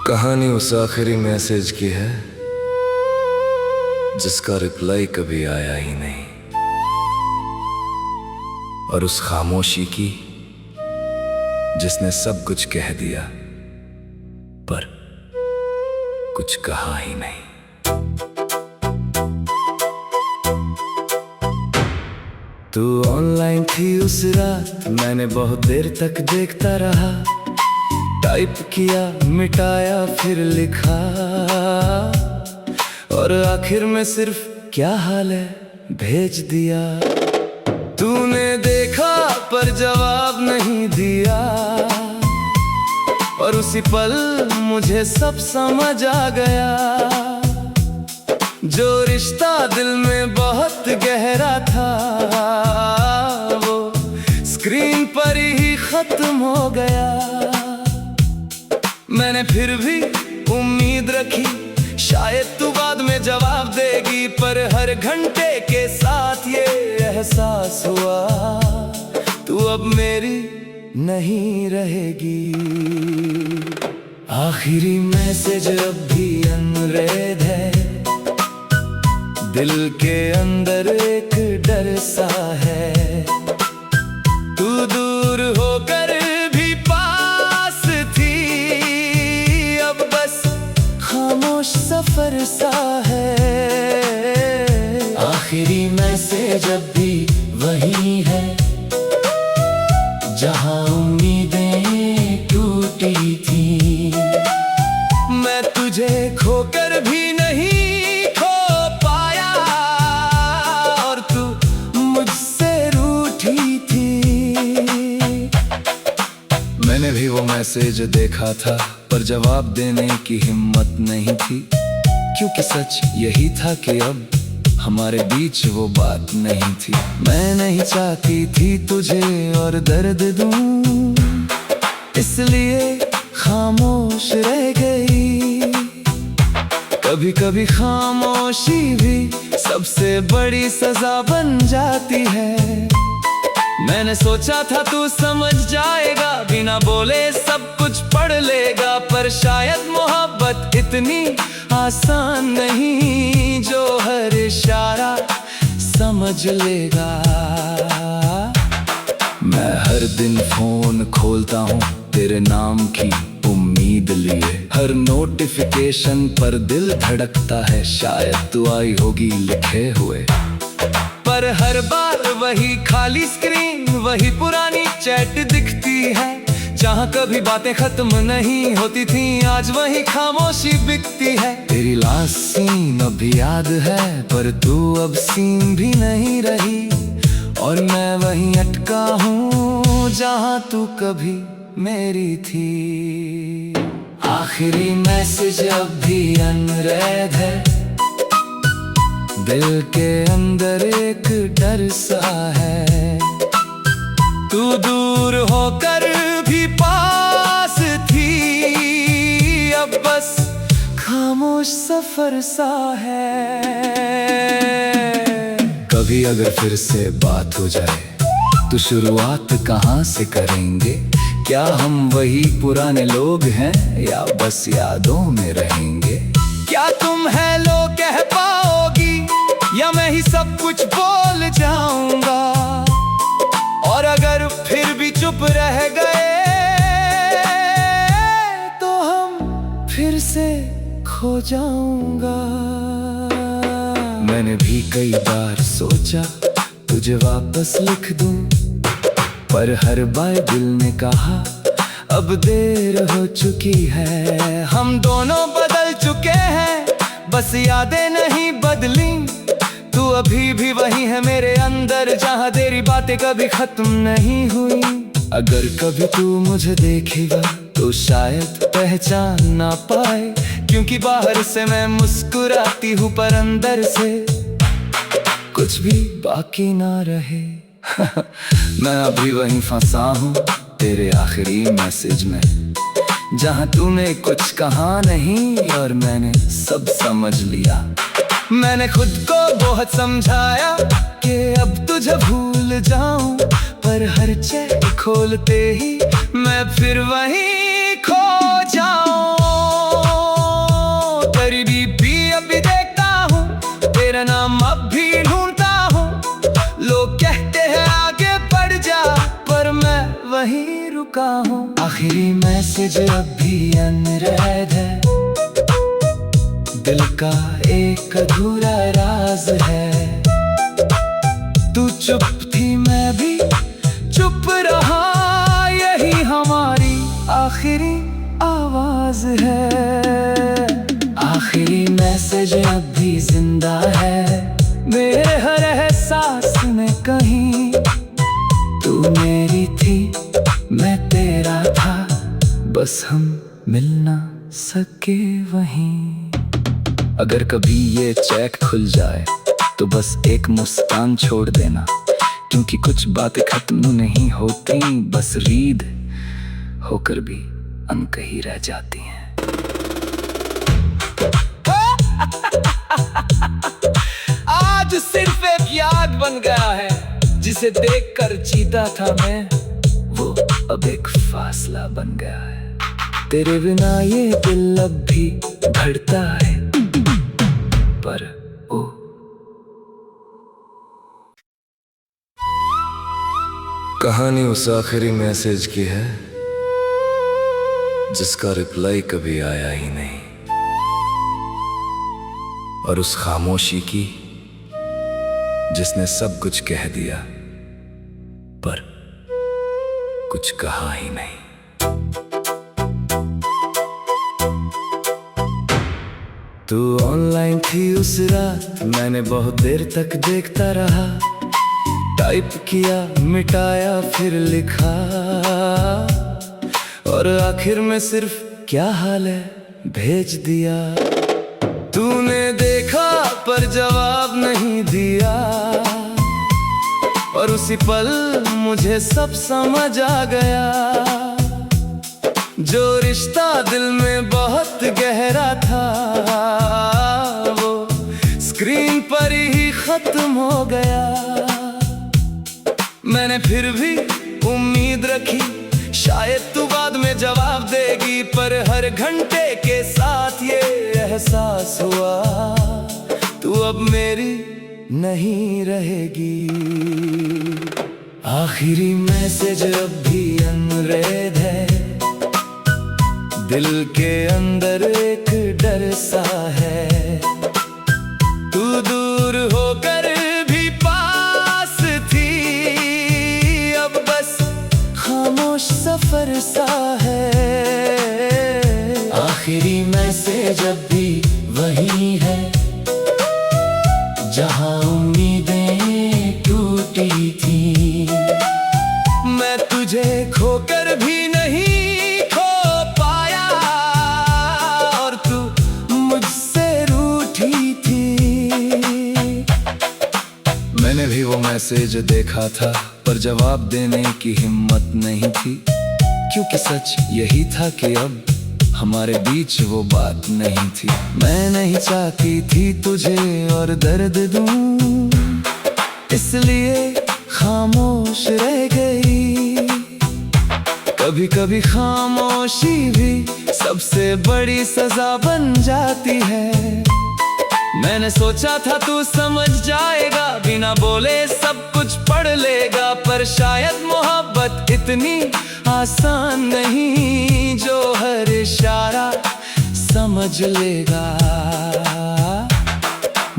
कहानी उस आखिरी मैसेज की है जिसका रिप्लाई कभी आया ही नहीं, और उस खामोशी की जिसने सब कुछ कह दिया पर कुछ कहा ही नहीं। तू ऑनलाइन थी उस रात, मैंने बहुत देर तक देखता रहा। टाइप किया, मिटाया, फिर लिखा, और आखिर में सिर्फ क्या हाल है भेज दिया। तूने देखा पर जवाब नहीं दिया, और उसी पल मुझे सब समझ आ गया। जो रिश्ता दिल में बहुत गहरा था वो स्क्रीन पर ही खत्म हो गया। मैंने फिर भी उम्मीद रखी, शायद तू बाद में जवाब देगी, पर हर घंटे के साथ ये एहसास हुआ तू अब मेरी नहीं रहेगी। आखिरी मैसेज अब भी अनरेड है, दिल के अंदर एक डर सा है। तू दूर होकर भी पास थी, अब बस खामोश सफर सा है। आखिरी मैसेज अब भी वही है, जहां उम्मीदें टूटी थी। मैं तुझे खोकर भी नहीं खो पाया, और तू मुझसे रूठी थी। मैंने भी वो मैसेज देखा था, पर जवाब देने की हिम्मत नहीं थी, क्योंकि सच यही था कि अब हमारे बीच वो बात नहीं थी। मैं नहीं चाहती थी तुझे और दर्द दूं, इसलिए खामोश रह गई। कभी कभी खामोशी भी सबसे बड़ी सजा बन जाती है। मैंने सोचा था तू समझ जाएगा, बिना बोले सब कुछ पढ़ लेगा, पर शायद मोहब्बत इतनी आसान नहीं जो हर इशारा समझ लेगा। मैं हर दिन फोन खोलता हूँ तेरे नाम की उम्मीद लिए, हर नोटिफिकेशन पर दिल धड़कता है, शायद तू आई होगी लिखे हुए। पर हर बार वही खाली स्क्रीन, वही पुरानी चैट दिखती है, जहाँ कभी बातें खत्म नहीं होती थी, आज वही खामोशी बिकती है। तेरी लास्ट सीन अब याद है, पर तू अब सीन भी नहीं रही, और मैं वहीं अटका हूँ जहाँ तू कभी मेरी थी। आखिरी मैसेज अब भी अनरेड है, दिल के अंदर एक डर सा है। तू दूर होकर भी पास थी, अब बस खामोश सफर सा है। कभी अगर फिर से बात हो जाए तो शुरुआत कहाँ से करेंगे? क्या हम वही पुराने लोग हैं या बस यादों में रहेंगे? क्या तुम हेलो कह पाओगी या मैं ही सब कुछ बोल जाऊंगा? और अगर फिर भी चुप रह गए तो हम फिर से खो जाऊंगा। मैंने भी कई बार सोचा तुझे वापस लिख दूं, पर हर बार दिल ने कहा अब देर हो चुकी है। हम दोनों बदल चुके हैं, बस यादें नहीं बदली। तू अभी भी वही है मेरे अंदर, जहाँ तेरी बातें कभी खत्म नहीं हुई। अगर कभी तू मुझे देखेगा तो शायद पहचान ना पाए, क्योंकि बाहर से मैं मुस्कुराती हूँ पर अंदर से कुछ भी बाकी ना रहे। मैं अभी वहीं फंसा हूँ तेरे आखिरी मैसेज में, जहाँ तूने कुछ कहा नहीं और मैंने सब समझ लिया। मैंने खुद को बहुत समझाया कि अब तुझे भूल जाऊं, पर हर चैट खोलते ही मैं फिर वहीं खो जाऊं। आखिरी मैसेज अब भी अनरेड है, दिल का एक अधूरा राज है। तू चुप थी मैं भी चुप रहा, यही हमारी आखिरी आवाज है। आखिरी मैसेज अब भी जिंदा है मेरे हर एहसास में कहीं। तू मेरी थी मैं तेरा था, बस हम मिल ना सके वहीं। अगर कभी ये चेक खुल जाए तो बस एक मुस्कान छोड़ देना, क्योंकि कुछ बातें खत्म नहीं होती, बस रीड होकर भी अनकही रह जाती हैं। आज सिर्फ एक याद बन गया है, जिसे देखकर जीता था मैं, वो अब एक फासला बन गया है। तेरे बिना ये दिल अब भी धड़कता है, पर ओ कहानी उस आखिरी मैसेज की है जिसका रिप्लाई कभी आया ही नहीं, और उस खामोशी की जिसने सब कुछ कह दिया पर कुछ कहा ही नहीं। तू ऑनलाइन थी उस रात, मैंने बहुत देर तक देखता रहा। टाइप किया मिटाया फिर लिखा, और आखिर में सिर्फ क्या हाल है भेज दिया। तूने देखा पर जवाब नहीं दिया, और उसी पल मुझे सब समझ आ गया। जो रिश्ता दिल में बहुत गहरा था, वो स्क्रीन पर ही खत्म हो गया। मैंने फिर भी उम्मीद रखी, शायद तू बाद में जवाब देगी, पर हर घंटे के साथ ये एहसास हुआ, तू अब मेरी नहीं रहेगी। आखिरी मैसेज अब भी अनरेड है, दिल के अंदर एक डर सा है। तू दूर होकर भी पास थी, अब बस खामोश सफर सा है। आखिरी मैसेज अब भी वही है, जहां उम्मीदें टूटी थी। मैं तुझे खोकर भी नहीं खो पाया, और तू मुझसे रूठी थी। मैंने भी वो मैसेज देखा था, पर जवाब देने की हिम्मत नहीं थी, क्योंकि सच यही था कि अब हमारे बीच वो बात नहीं थी। मैं नहीं चाहती थी तुझे और दर्द दूं, इसलिए खामोश रह गई। कभी कभी खामोशी भी सबसे बड़ी सजा बन जाती है। मैंने सोचा था तू समझ जाएगा, बिना बोले सब कुछ पढ़ लेगा, पर शायद मोहब्बत इतनी आसान नहीं, जो हर इशारा समझ लेगा।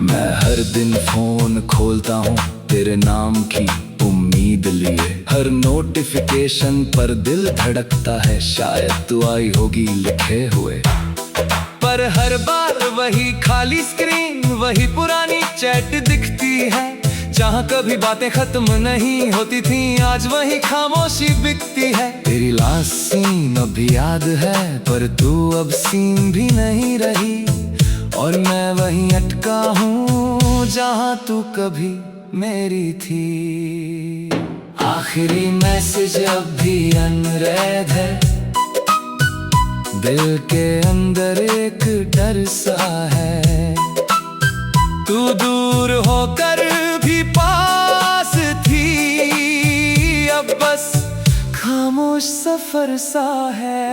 मैं हर दिन फोन खोलता हूँ तेरे नाम की उम्मीद लिए, हर नोटिफिकेशन पर दिल धड़कता है, शायद तू आई होगी लिखे हुए। पर हर बार वही खाली स्क्रीन, वही पुरानी चैट दिखती है, जहाँ कभी बातें खत्म नहीं होती थी, आज वही खामोशी बिकती है। तेरी लास्ट सीन अभी याद है, पर तू अब सीन भी नहीं रही, और मैं वहीं अटका हूँ जहाँ तू कभी मेरी थी। आखिरी मैसेज अब भी अनरेड है, दिल के अंदर एक डर सा है। तू दूर होकर भी पास थी, अब बस खामोश सफर सा है।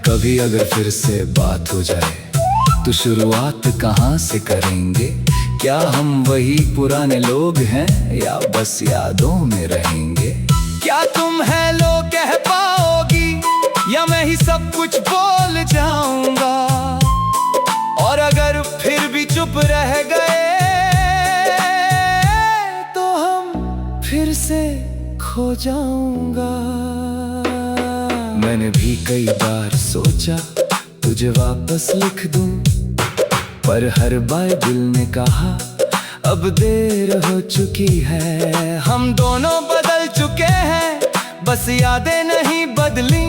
कभी अगर फिर से बात हो जाए तो शुरुआत कहाँ से करेंगे? क्या हम वही पुराने लोग हैं या बस यादों में रहेंगे? क्या तुम हेलो कह पाओगी या मैं ही सब कुछ बोल जाऊंगा? और अगर फिर भी चुप रह गए तो हम फिर से खो जाऊंगा। मैंने भी कई बार सोचा तुझे वापस लिख दूं, पर हर बार दिल ने कहा अब देर हो चुकी है। हम दोनों बदल चुके हैं, बस यादें नहीं बदली।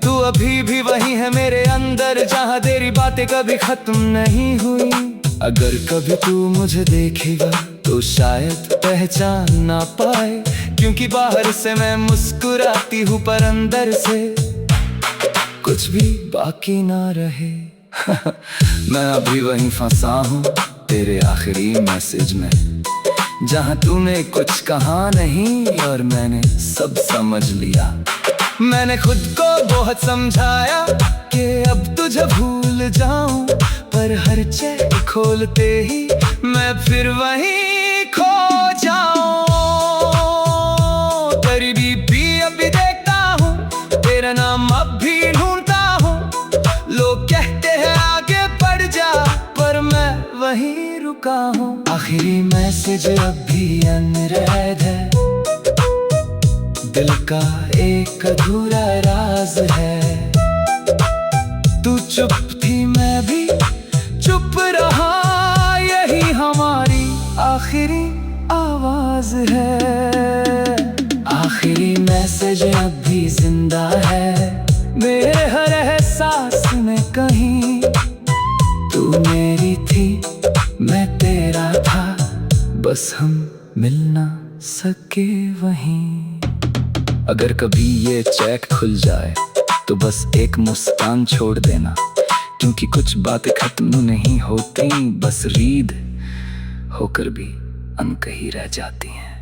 तू अभी भी वही है मेरे अंदर, जहाँ तेरी बातें कभी खत्म नहीं हुई। अगर कभी तू मुझे देखेगा तो शायद पहचान ना पाए, क्योंकि बाहर से मैं मुस्कुराती हूँ पर अंदर से कुछ भी बाकी ना रहे। मैं अभी वहीं फंसा हूँ तेरे आखिरी मैसेज में, जहाँ तूने कुछ कहा नहीं और मैंने सब समझ लिया। मैंने खुद को बहुत समझाया कि अब तुझे भूल जाऊं, पर हर चेक खोलते ही मैं फिर वहीं खो जाऊं। तेरी डीपी अभी देखता हूँ, तेरा नाम अब भी ढूंढता हूँ। लोग कहते हैं आगे बढ़ जा, पर मैं वहीं रुका हूँ। आखिरी मैसेज अब भी अनरेड है, दिल का एक अधूरा राज है। तू चुप थी मैं भी चुप रहा, यही हमारी आखिरी आवाज है। आखिरी मैसेज अब भी जिंदा है मेरे हर एहसास में कहीं। तू मेरी थी मैं तेरा था, बस हम मिल ना सके वहीं। अगर कभी ये चेक खुल जाए तो बस एक मुस्कान छोड़ देना, क्योंकि कुछ बातें खत्म नहीं होती, बस रीड होकर भी अनकही रह जाती हैं।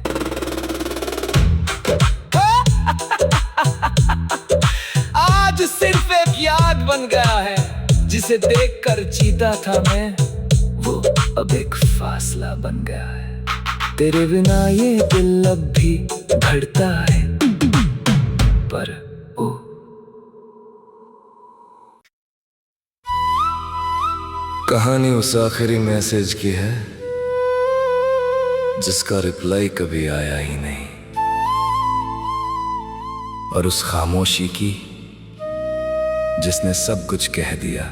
आज सिर्फ एक याद बन गया है, जिसे देखकर जीता था मैं, वो अब एक फासला बन गया है। तेरे बिना ये दिल अब भी धड़कता है, पर ओ कहानी उस आखिरी मैसेज की है जिसका रिप्लाई कभी आया ही नहीं, और उस खामोशी की जिसने सब कुछ कह दिया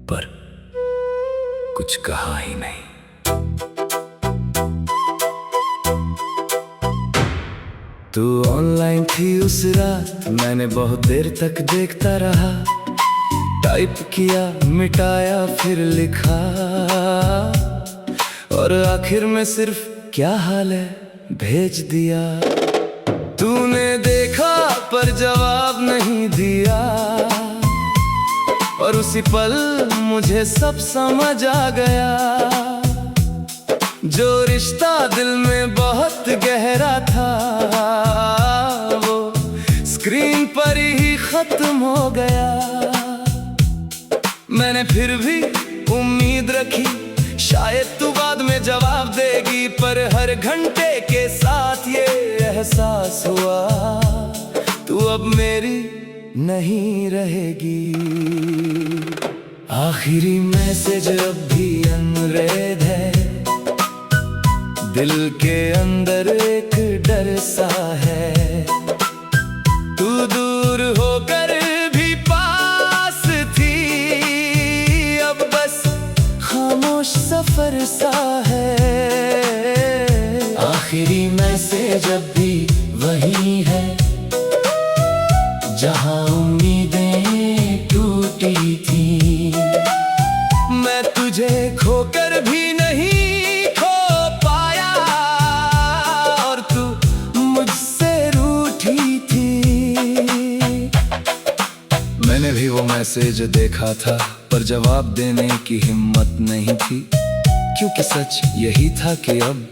पर कुछ कहा ही नहीं। तू ऑनलाइन थी उस रात, मैंने बहुत देर तक देखता रहा। टाइप किया, मिटाया, फिर लिखा, और आखिर में सिर्फ क्या हाल है भेज दिया। तूने देखा पर जवाब नहीं दिया, और उसी पल मुझे सब समझ आ गया। जो रिश्ता दिल में बहुत गहरा था, वो स्क्रीन पर ही खत्म हो गया। मैंने फिर भी उम्मीद रखी, शायद तू बाद में जवाब देगी, पर हर घंटे के साथ ये एहसास हुआ तू अब मेरी नहीं रहेगी। आखिरी मैसेज अब भी अनरेड है, दिल के अंदर एक डर सा है। तू दूर होकर भी पास थी, अब बस खामोश सफर सा है। आखिरी मैसेज अब भी वही है, जहां उम्मीदें टूटी थी। मैं तुझे खोकर भी नहीं खो पाया, और तू मुझसे रूठी थी। मैंने भी वो मैसेज देखा था, पर जवाब देने की हिम्मत नहीं थी, क्योंकि सच यही था कि अब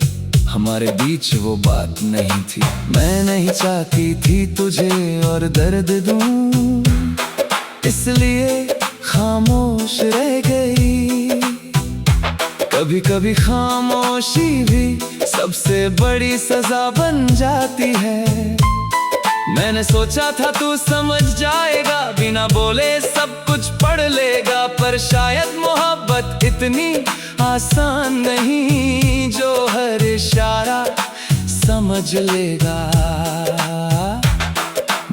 हमारे बीच वो बात नहीं थी। मैं नहीं चाहती थी तुझे और दर्द दूं, इसलिए खामोश रह गई। कभी कभी खामोशी भी सबसे बड़ी सजा बन जाती है। मैंने सोचा था तू समझ जाएगा, बिना बोले सब कुछ पढ़ लेगा, पर शायद मोहब्बत इतनी आसान नहीं जो हर इशारा समझ लेगा।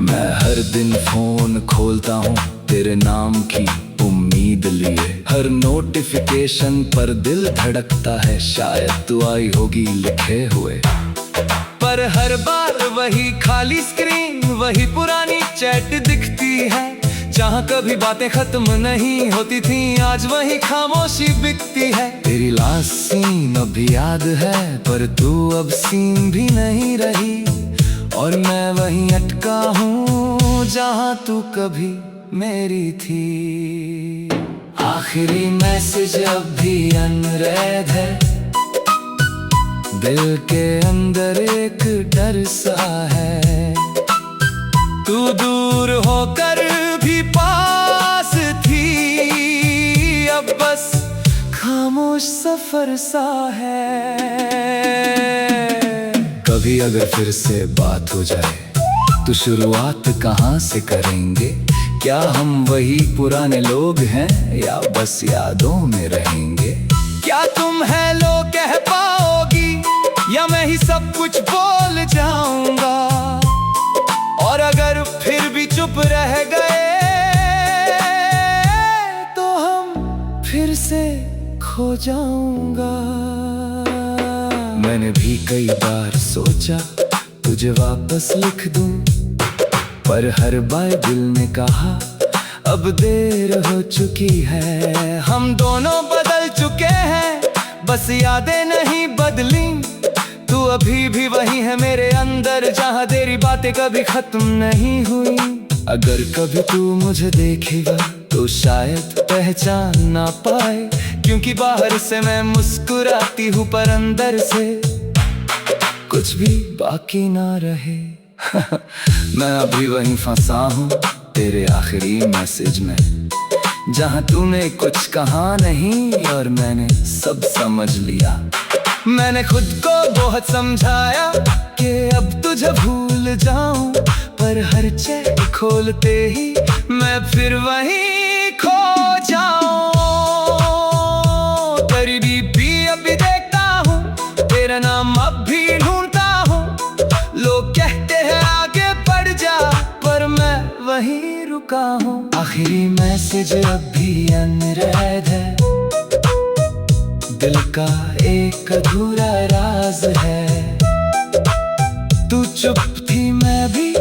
मैं हर दिन फोन खोलता हूँ तेरे नाम की उम्मीद लिए, हर नोटिफिकेशन पर दिल धड़कता है, शायद तू आई होगी लिखे हुए। पर हर बार वही खाली स्क्रीन, वही पुरानी चैट दिखती है, जहाँ कभी बातें खत्म नहीं होती थी, आज वही खामोशी बिकती है। तेरी लास्ट सीन अभी याद है, पर तू अब सीन भी नहीं रही, और मैं वहीं अटका हूँ जहाँ तू कभी मेरी थी। आखिरी मैसेज अब भी अनरेड है, दिल के अंदर एक डर सा है। तू दूर होकर भी पास थी, अब बस खामोश सफर सा है। कभी अगर फिर से बात हो जाए तो शुरुआत कहाँ से करेंगे? क्या हम वही पुराने लोग हैं या बस यादों में रहेंगे? क्या तुम हेलो कह पाओगी या मैं ही सब कुछ बोल जाऊंगा? और अगर फिर भी चुप रह गए तो हम फिर से खो जाऊंगा। मैंने भी कई बार सोचा तुझे वापस लिख दूं, पर हर बार दिल ने कहा अब देर हो चुकी है। हम दोनों बदल चुके हैं, बस यादें नहीं बदली। तू अभी भी वही है मेरे अंदर, जहाँ तेरी बातें कभी खत्म नहीं हुई। अगर कभी तू मुझे देखेगा तो शायद पहचान ना पाए, क्योंकि बाहर से मैं मुस्कुराती हूँ पर अंदर से कुछ भी बाकी ना रहे। मैं अभी वहीं फंसा हूँ तेरे आखिरी मैसेज में, जहाँ तूने कुछ कहा नहीं और मैंने सब समझ लिया। मैंने खुद को बहुत समझाया कि अब तुझे भूल जाऊं, पर हर चैट खोलते ही मैं फिर वहीं खो जाऊं। तेरी डीपी अभी देखता हूँ, तेरा नाम अब भी ढूंढता हूँ। लोग कहते हैं आगे बढ़ जा, पर मैं वहीं रुका हूँ। आखिरी मैसेज अब भी अनरेड है, दिल का एक अधूरा राज है। तू चुप थी मैं भी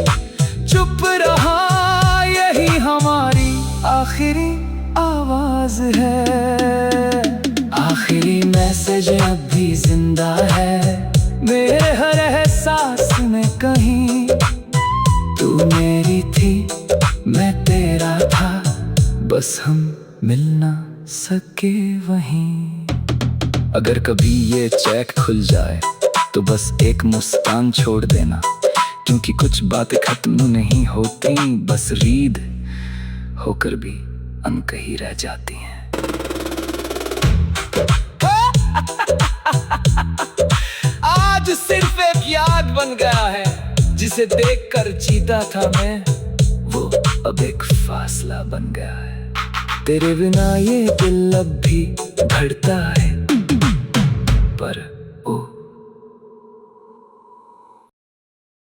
चुप रहा, यही हमारी आखिरी आवाज है। आखिरी मैसेज अब भी जिंदा है मेरे हर एहसास में कहीं। तू मेरी थी मैं तेरा था, बस हम मिल ना सके वहीं। अगर कभी ये चैट खुल जाए तो बस एक मुस्कान छोड़ देना, क्योंकि कुछ बातें खत्म नहीं होती, बस रीड होकर भी अनकही रह जाती हैं। आज सिर्फ एक याद बन गया है, जिसे देखकर जीता था मैं, वो अब एक फासला बन गया है। तेरे बिना ये दिल अब भी धड़कता है,